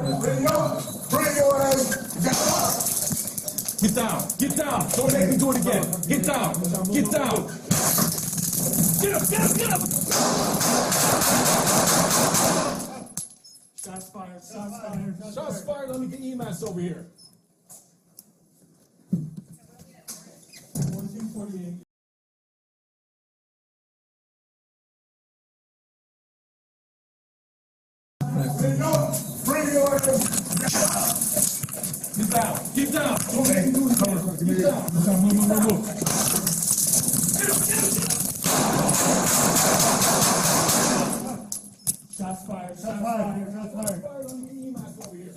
Get down. Get down. Don't make me do it again. Get down. Get down. Get up. Get up. Get up. Shots fired. Shots fired. Shots fired. Let me get EMS over here. 1448. Get down. Get down. Don't make me do it again. Get down. Move. Get up. Get up. Shots fired. Shots fired. Shots fired. Let me get EMS over here.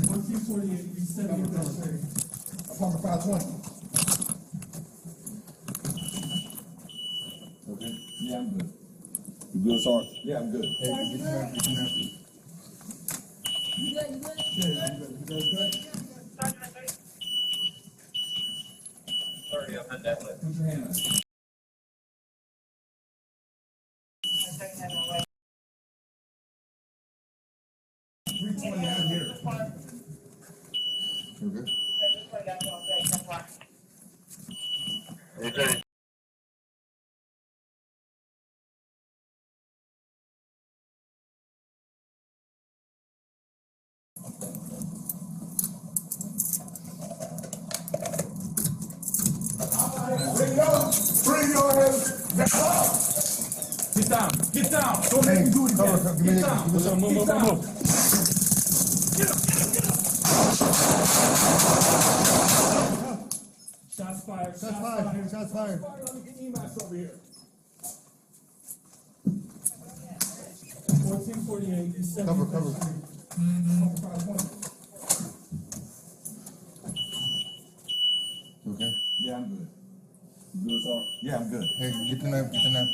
1448. You said you were Apartment 520. Okay. Yeah, I'm good. You good, Sarge? Yeah, I'm good. Hey, get your You good? You good? Yeah, you good? Sorry, I'm not that way. Put your hand up. You good? Okay. Bring your hands down. Get down. Get down. Don't make me do it again. Get down. Get down. Get up. Get up. shots fired. Shots fired. Shots fired. Let me get EMS over here. 1448. You said Cover, you cover. You okay? Yeah, I'm good. You good, Sarge? Yeah, I'm good. Hey, get the knife, get the knife.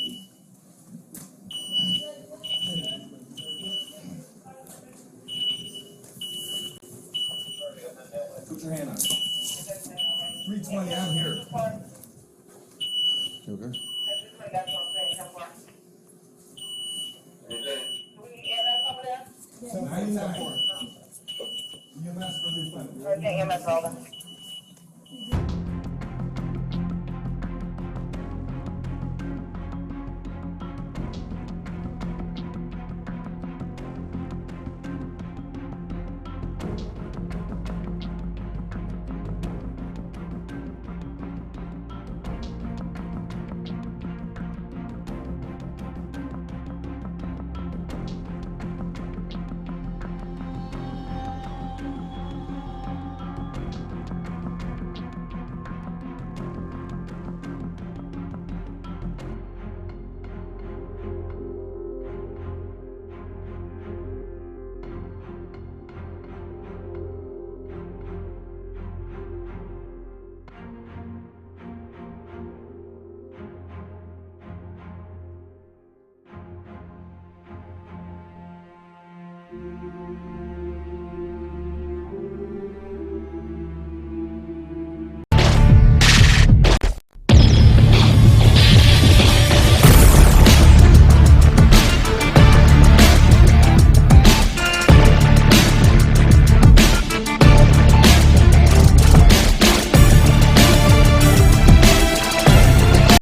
Put your hand on it. 320, I'm here. You okay? Okay. 99. EMS for this one. Okay, EMS rolling.